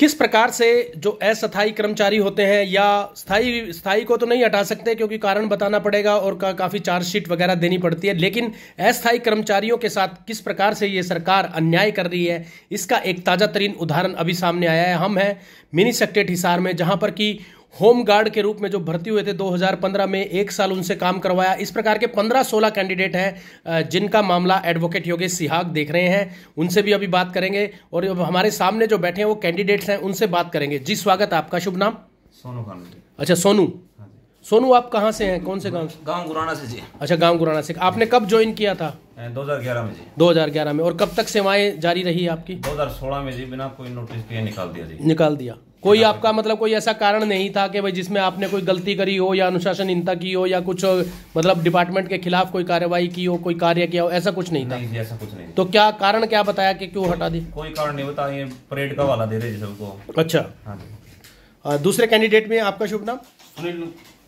किस प्रकार से जो अस्थायी कर्मचारी होते हैं या स्थायी को तो नहीं हटा सकते क्योंकि कारण बताना पड़ेगा और काफ़ी चार्जशीट वगैरह देनी पड़ती है, लेकिन अस्थायी कर्मचारियों के साथ किस प्रकार से ये सरकार अन्याय कर रही है, इसका एक ताज़ा तरीन उदाहरण अभी सामने आया है। हम हैं मिनी सेक्रेटेरिएट हिसार में, जहाँ पर कि होम गार्ड के रूप में जो भर्ती हुए थे 2015 में, 1 साल उनसे काम करवाया। इस प्रकार के 15-16 कैंडिडेट हैं जिनका मामला एडवोकेट योगेश सिहाग देख रहे हैं, उनसे भी अभी बात करेंगे। और हमारे सामने जो बैठे हैं वो कैंडिडेट्स हैं, उनसे बात करेंगे। जी स्वागत, आपका शुभ नाम? सोनू खान। अच्छा सोनू, सोनू आप कहाँ से हैं, कौन से गांव? गांव गुराना से जी। अच्छा गांव गुराना से। आपने कब ज्वाइन किया था? 2011 में जी। 2011 में। और कब तक सेवाएं जारी रही आपकी? 2016 में जी, बिना कोई नोटिस के निकाल दिया जी। निकाल दिया। कोई आपका मतलब कोई ऐसा कारण नहीं था कि भाई जिसमें आपने कोई गलती करी हो या अनुशासनहीनता की हो या कुछ मतलब डिपार्टमेंट के खिलाफ कोई कार्रवाई की हो, कोई कार्य किया हो, ऐसा कुछ नहीं था? नहीं, ऐसा कुछ नहीं। तो क्या कारण क्या बताया कि क्यों हटा दी? कोई कारण नहीं बताया, ये परेड का वाला दे रहे जी सबको। अच्छा हाँ जी। दूसरे कैंडिडेट में आपका शुभ नाम? सुनील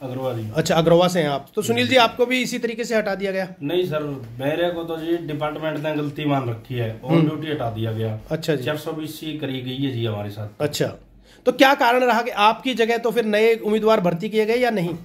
अग्रवाल। अच्छा अग्रवा से हैं आप। तो सुनील जी, आपको भी इसी तरीके से हटा दिया गया? नहीं सर, मेरे को तो जी डिपार्टमेंट ने गलती मान रखी है, ऑन ड्यूटी हटा दिया गया। अच्छा जी। 420 करी गई है जी हमारे साथ। अच्छा, तो क्या कारण रहा कि आपकी जगह तो फिर नए उम्मीदवार भर्ती किए गए या नहीं?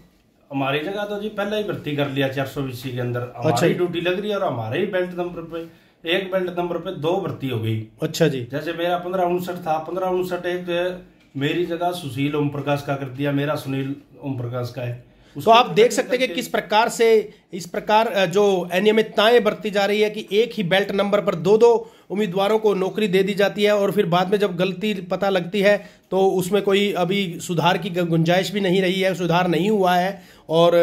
हमारी जगह तो जी पहले ही भर्ती कर लिया 420 के अंदर। हमारी ड्यूटी लग रही है और हमारे ही बेल्ट नंबर पे, एक बेल्ट नंबर पे 2 भर्ती हो गई। अच्छा जी। जैसे मेरा 1559 था, 1559 एक मेरी जगह सुशील ओम प्रकाश का कर दिया, मेरा सुनील ओम प्रकाश का है। तो आप देख सकते हैं कि किस प्रकार से इस प्रकार जो अनियमितताएं बरती जा रही है कि एक ही बेल्ट नंबर पर 2-2 उम्मीदवारों को नौकरी दे दी जाती है और फिर बाद में जब गलती पता लगती है तो उसमें कोई अभी सुधार की गुंजाइश भी नहीं रही है, सुधार नहीं हुआ है। और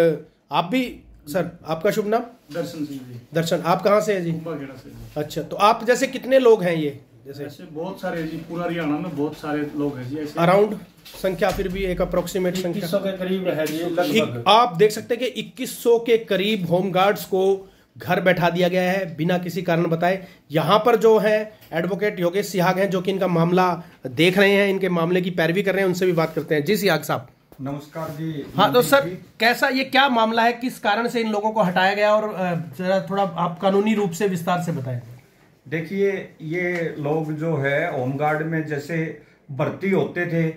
आप भी सर, आपका शुभ नाम? दर्शन सिंह जी। दर्शन, आप कहाँ से हैं जी? कुंभाखेड़ा से जी। अच्छा, तो आप जैसे कितने लोग हैं ये? जैसे ऐसे बहुत सारे जी, पूरा हरियाणा में बहुत सारे लोग हैं जी। ऐसे अराउंड संख्या, फिर भी एक अप्रोक्सीमेट संख्या 2100 के करीब है जी लगभग। आप देख सकते हैं कि 2100 के करीब होमगार्ड्स को घर बैठा दिया गया है बिना किसी कारण बताए। यहाँ पर जो है एडवोकेट योगेश सिहाग हैं जो कि इनका मामला देख रहे हैं, इनके मामले की पैरवी कर रहे हैं, उनसे भी बात करते हैं। जी सिहाग साहब। नमस्कार जी। हाँ, तो सर कैसा, ये क्या मामला है, किस कारण से इन लोगों को हटाया गया, और जरा थोड़ा आप कानूनी रूप से विस्तार से बताएं। देखिए, ये लोग जो है होमगार्ड में जैसे भर्ती होते थे,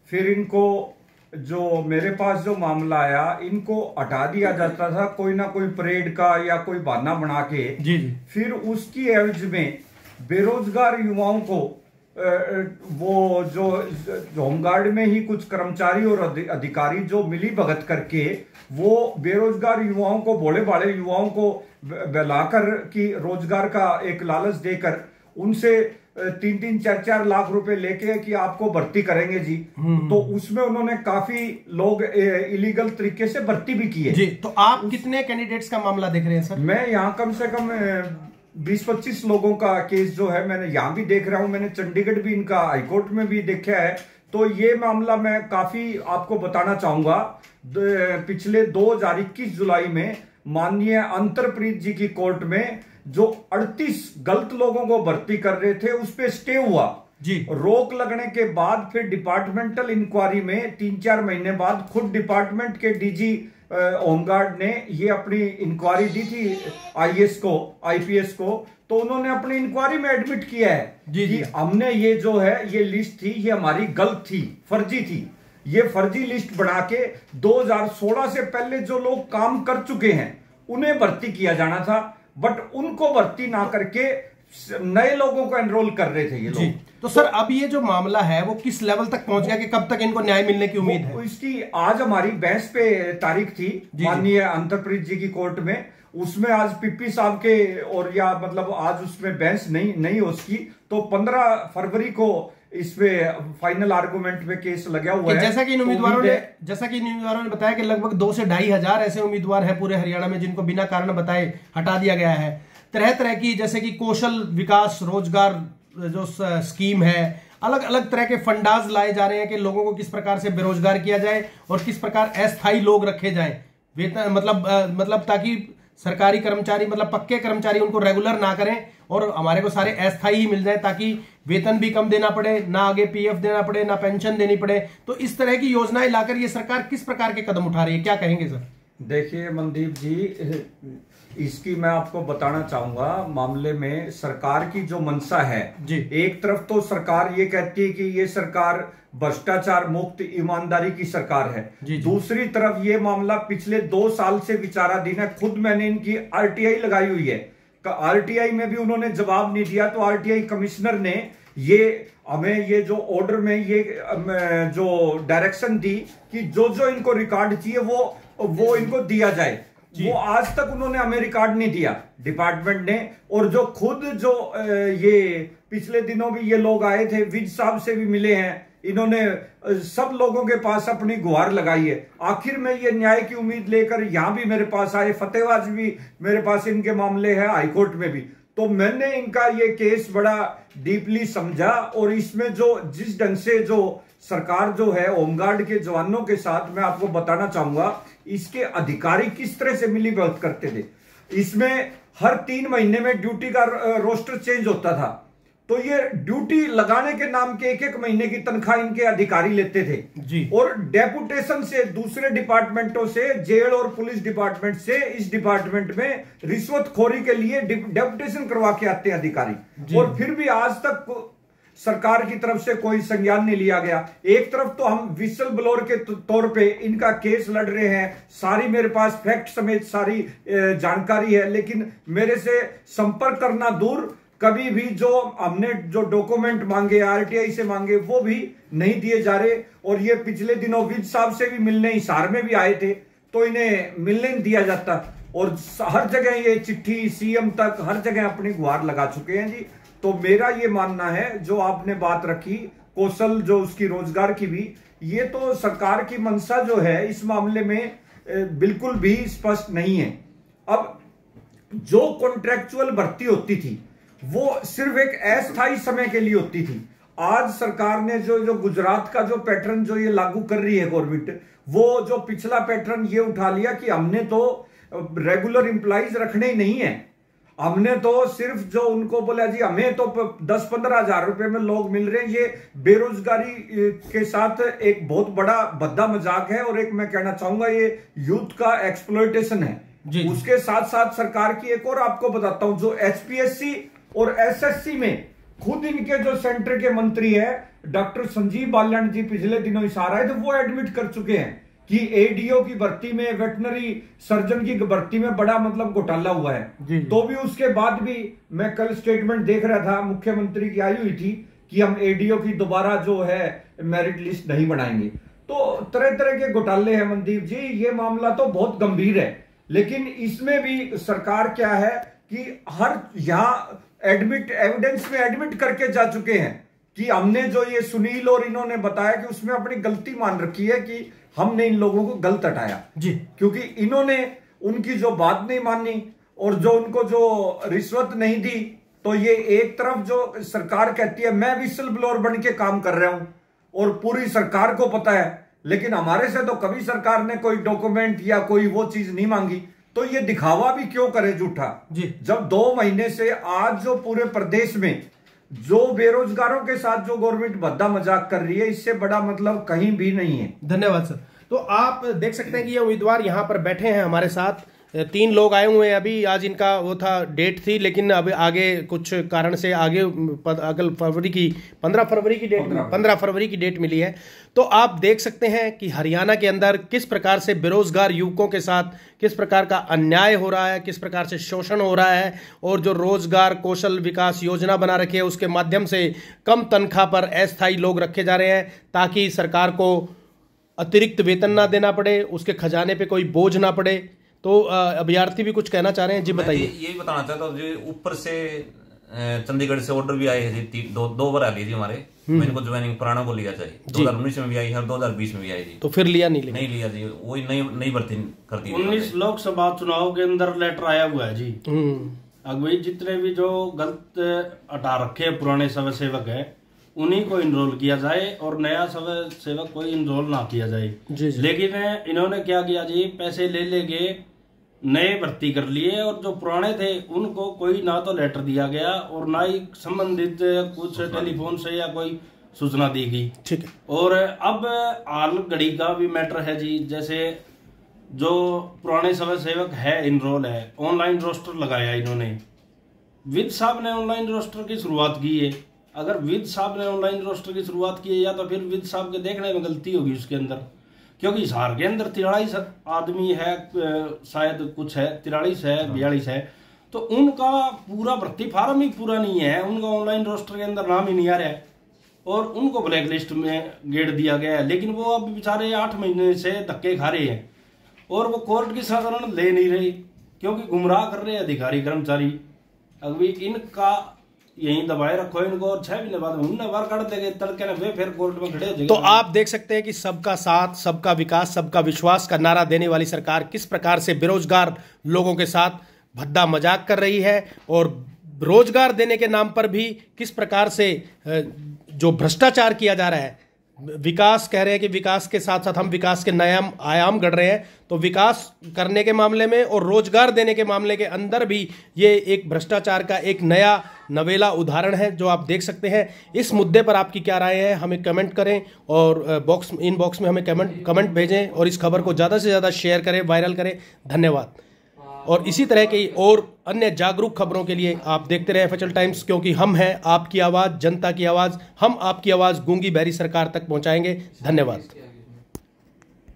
फिर इनको जो मेरे पास जो मामला आया, इनको हटा दिया जाता था कोई ना कोई परेड का या कोई बहाना बना के। जी जी। फिर उसकी एवज में बेरोजगार युवाओं को वो जो होमगार्ड में ही कुछ कर्मचारी और अधिकारी जो मिली भगत करके वो बेरोजगार युवाओं को, भोले भाले युवाओं को बहलाकर कि रोजगार का एक लालच देकर उनसे 3-3, 4-4 लाख रुपए लेके कि आपको भर्ती करेंगे जी। तो उसमें उन्होंने काफी लोग इलीगल तरीके से भर्ती भी की है जी। तो आप कितने कैंडिडेट्स का मामला देख रहे हैं सर? मैं यहाँ कम से कम 20-25 लोगों का केस जो है मैंने यहाँ भी देख रहा हूँ, मैंने चंडीगढ़ भी इनका हाईकोर्ट में भी देखा है। तो ये मामला मैं काफी आपको बताना चाहूंगा। पिछले 2021 जुलाई में माननीय अंतरप्रीत जी की कोर्ट में जो 38 गलत लोगों को भर्ती कर रहे थे उस पे स्टे हुआ जी। रोक लगने के बाद फिर डिपार्टमेंटल इंक्वायरी में 3-4 महीने बाद खुद डिपार्टमेंट के डीजी होमगार्ड ने ये अपनी इंक्वायरी दी थी आईएएस को, आईपीएस को। तो उन्होंने अपनी इंक्वायरी में एडमिट किया है जी कि हमने ये जो है ये लिस्ट थी, ये हमारी गलत थी, फर्जी थी। ये फर्जी लिस्ट बना के 2016 से पहले जो लोग काम कर चुके हैं उन्हें भर्ती किया जाना था, बट उनको भर्ती ना करके नए लोगों को एनरोल कर रहे थे ये लोग। तो सर अब ये जो मामला है वो किस लेवल तक पहुंच गया कि कब तक इनको न्याय मिलने की उम्मीद है? इसकी आज हमारी बहस पे तारीख थी माननीय अंतरप्रीत जी की कोर्ट में। उसमें आज पीपी साहब के और या मतलब आज उसमें बहस नहीं हो उसकी। तो 15 फरवरी को इस पे फाइनल आर्गुमेंट में केस लगा हुआ है। जैसा कि इन उम्मीदवारों ने बताया कि लगभग 2 से 2,500 ऐसे उम्मीदवार हैं पूरे हरियाणा में जिनको बिना कारण बताए हटा दिया गया है। तरह तरह की जैसे कि कौशल विकास रोजगार जो स्कीम है, अलग अलग तरह के फंडाज लाए जा रहे हैं कि लोगों को किस प्रकार से बेरोजगार किया जाए और किस प्रकार अस्थायी लोग रखे जाए, वेतन मतलब ताकि सरकारी कर्मचारी मतलब पक्के कर्मचारी उनको रेगुलर ना करें और हमारे को सारे अस्थायी ही मिल जाए ताकि वेतन भी कम देना पड़े, ना आगे पीएफ देना पड़े, ना पेंशन देनी पड़े। तो इस तरह की योजनाएं लाकर ये सरकार किस प्रकार के कदम उठा रही है, क्या कहेंगे सर? देखिए मनदीप जी, इसकी मैं आपको बताना चाहूंगा। मामले में सरकार की जो मंशा है जी। एक तरफ तो सरकार ये कहती है कि ये सरकार भ्रष्टाचार मुक्त ईमानदारी की सरकार है, दूसरी तरफ ये मामला पिछले 2 साल से विचाराधीन है। खुद मैंने इनकी आरटीआई लगाई हुई है, आरटीआई में भी उन्होंने जवाब नहीं दिया। तो आरटीआई कमिश्नर ने ये हमें ये जो ऑर्डर में ये जो डायरेक्शन दी कि जो जो इनको रिकॉर्ड चाहिए वो इनको दिया जाए, वो आज तक उन्होंने हमें रिकॉर्ड नहीं दिया डिपार्टमेंट ने। और जो खुद जो ये पिछले दिनों भी ये लोग आए थे, विज साहब से भी मिले हैं, इन्होंने सब लोगों के पास अपनी गुहार लगाई है। आखिर में ये न्याय की उम्मीद लेकर यहां भी मेरे पास आए, फतेहबाद भी मेरे पास इनके मामले हैं, हाईकोर्ट में भी। तो मैंने इनका ये केस बड़ा डीपली समझा और इसमें जो जिस ढंग से जो सरकार जो है होमगार्ड के जवानों के साथ, मैं आपको बताना चाहूंगा इसके अधिकारी किस तरह से मिली भगत करते थे। इसमें हर 3 महीने में ड्यूटी का रोस्टर चेंज होता था, तो ये ड्यूटी लगाने के नाम के 1-1 महीने की तनख्वाह इनके अधिकारी लेते थे जी। और डेपुटेशन से दूसरे डिपार्टमेंटों से, जेल और पुलिस डिपार्टमेंट से इस डिपार्टमेंट में रिश्वतखोरी के लिए डेपुटेशन करवा के आते हैं अधिकारी, और फिर भी आज तक सरकार की तरफ से कोई संज्ञान नहीं लिया गया। एक तरफ तो हम विसल ब्लोअर के तौर पे इनका केस लड़ रहे हैं, सारी मेरे पास फैक्ट समेत सारी जानकारी है, लेकिन मेरे से संपर्क करना दूर, कभी भी जो हमने जो डॉक्यूमेंट मांगे आरटीआई से मांगे वो भी नहीं दिए जा रहे। और ये पिछले दिनों विज साहब से भी मिलने हिसार में भी आए थे, तो इन्हें मिलने नहीं दिया जाता। और हर जगह ये चिट्ठी सीएम तक हर जगह अपनी गुहार लगा चुके हैं जी। तो मेरा ये मानना है, जो आपने बात रखी कौशल जो उसकी रोजगार की भी, ये तो सरकार की मंशा जो है इस मामले में बिल्कुल भी स्पष्ट नहीं है। अब जो कॉन्ट्रेक्चुअल भर्ती होती थी वो सिर्फ एक अस्थायी समय के लिए होती थी। आज सरकार ने जो गुजरात का जो पैटर्न जो ये लागू कर रही है गवर्नमेंट, वो जो पिछला पैटर्न ये उठा लिया कि हमने तो रेगुलर एम्प्लॉइज रखने ही नहीं है, हमने तो सिर्फ जो उनको बोला जी हमें तो 10-15 हजार रुपए में लोग मिल रहे हैं। ये बेरोजगारी के साथ एक बहुत बड़ा भद्दा मजाक है, और एक मैं कहना चाहूंगा ये यूथ का एक्सप्लॉयटेशन है जी। उसके साथ साथ सरकार की एक और आपको बताता हूं, जो एचपीएससी और एसएससी में खुद इनके जो सेंटर के मंत्री है डॉक्टर संजीव बाल्यान जी पिछले दिनों हिसार आए थे, वो एडमिट कर चुके हैं कि एडीओ की भर्ती में, वेटनरी सर्जन की भर्ती में बड़ा मतलब घोटाला हुआ है। तो भी उसके बाद भी मैं कल स्टेटमेंट देख रहा था, मुख्यमंत्री की आई हुई थी कि हम एडीओ की दोबारा जो है मेरिट लिस्ट नहीं बनाएंगे। तो तरह तरह के घोटाले हैं मनदीप जी, ये मामला तो बहुत गंभीर है। लेकिन इसमें भी सरकार क्या है कि हर यहां एडमिट एविडेंस में एडमिट करके जा चुके हैं कि हमने जो ये सुनील और इन्होंने बताया कि उसमें अपनी गलती मान रखी है कि हमने इन लोगों को गलत हटाया जी, क्योंकि इन्होंने उनकी जो बात नहीं मानी और जो उनको जो रिश्वत नहीं दी। तो ये एक तरफ जो सरकार कहती है मैं विसल ब्लोअर बन के काम कर रहा हूं और पूरी सरकार को पता है, लेकिन हमारे से तो कभी सरकार ने कोई डॉक्यूमेंट या कोई वो चीज नहीं मांगी। तो ये दिखावा भी क्यों करे झूठा जी, जब 2 महीने से आज जो पूरे प्रदेश में जो बेरोजगारों के साथ जो गवर्नमेंट भद्दा मजाक कर रही है, इससे बड़ा मतलब कहीं भी नहीं है। धन्यवाद सर। तो आप देख सकते हैं कि ये उम्मीदवार यहाँ पर बैठे हैं हमारे साथ, 3 लोग आए हुए हैं अभी। आज इनका वो था डेट थी, लेकिन अब आगे कुछ कारण से आगे अगल फरवरी की 15 फरवरी की डेट मिली है। तो आप देख सकते हैं कि हरियाणा के अंदर किस प्रकार से बेरोजगार युवकों के साथ किस प्रकार का अन्याय हो रहा है, किस प्रकार से शोषण हो रहा है, और जो रोजगार कौशल विकास योजना बना रखी है उसके माध्यम से कम तनख्वाह पर अस्थायी लोग रखे जा रहे हैं ताकि सरकार को अतिरिक्त वेतन ना देना पड़े, उसके खजाने पे कोई बोझ ना पड़े। तो अभ्यर्थी भी कुछ कहना चाह रहे हैं जी, बताइए। यही बताना चाहता हूँ जी, ऊपर से चंडीगढ़ से ऑर्डर भी आए हैं जी, 2 बार आ ली जी हमारे, मैंने को ज्वाइनिंग पुराना को लिया चाहिए, 2019 में भी आई है, 2020 में भी आई जी। तो फिर लिया नहीं लिया जी, वही नई भर्ती कर दी। 19 लोकसभा चुनाव के अंदर लेटर आया हुआ है जी। अगुवाई जितने भी जो गलत हटा रखे पुराने समय सेवक है उन्हीं को इनरोल किया जाए और नया सेवक कोई इनरोल ना किया जाए जी। लेकिन इन्होंने क्या किया जी, पैसे ले लेके नए भर्ती कर लिए और जो पुराने थे उनको कोई ना तो लेटर दिया गया और ना ही संबंधित कुछ टेलीफोन से या कोई सूचना दी गई। ठीक है। और अब हाल घड़ी का भी मैटर है जी, जैसे जो पुराने समय सेवक है इनरोल है, ऑनलाइन रोस्टर लगाया इन्होंने। विद साहब ने ऑनलाइन रोस्टर की शुरुआत की है। अगर विद साहब ने ऑनलाइन रोस्टर की शुरुआत की है, या तो फिर विद साहब के देखने में गलती होगी उसके अंदर, क्योंकि हिसार के अंदर 43 आदमी है, शायद कुछ है 43 है 42 है, तो उनका पूरा भर्ती फार्म ही पूरा नहीं है, उनका ऑनलाइन रोस्टर के अंदर नाम ही नहीं आ रहा है और उनको ब्लैक लिस्ट में गेड़ दिया गया है। लेकिन वो अब बेचारे 8 महीने से धक्के खा रहे हैं और वो कोर्ट की शरण ले नहीं रहे, क्योंकि गुमराह कर रहे हैं अधिकारी कर्मचारी। अभी इनका यहीं दबाए रखो इनको, और 6 महीने बाद उन्हें बाहर काट देंगे, तड़के ना वे फिर कोर्ट में खड़े हो जाएंगे। तो आप देख सकते हैं कि सबका साथ, सबका विकास, सबका विश्वास का नारा देने वाली सरकार किस प्रकार से बेरोजगार लोगों के साथ भद्दा मजाक कर रही है, और रोजगार देने के नाम पर भी किस प्रकार से जो भ्रष्टाचार किया जा रहा है। विकास कह रहे हैं कि विकास के साथ साथ हम विकास के नए आयाम गढ़ रहे हैं, तो विकास करने के मामले में और रोजगार देने के मामले के अंदर भी ये एक भ्रष्टाचार का एक नया नवेला उदाहरण है जो आप देख सकते हैं। इस मुद्दे पर आपकी क्या राय है, हमें कमेंट करें और इनबॉक्स में हमें कमेंट भेजें और इस खबर को ज़्यादा से ज़्यादा शेयर करें, वायरल करें। धन्यवाद। और इसी तरह की और अन्य जागरूक खबरों के लिए आप देखते रहे FHL टाइम्स, क्योंकि हम हैं आपकी आवाज़, जनता की आवाज़। हम आपकी आवाज़ गूंगी बहरी सरकार तक पहुंचाएंगे। धन्यवाद।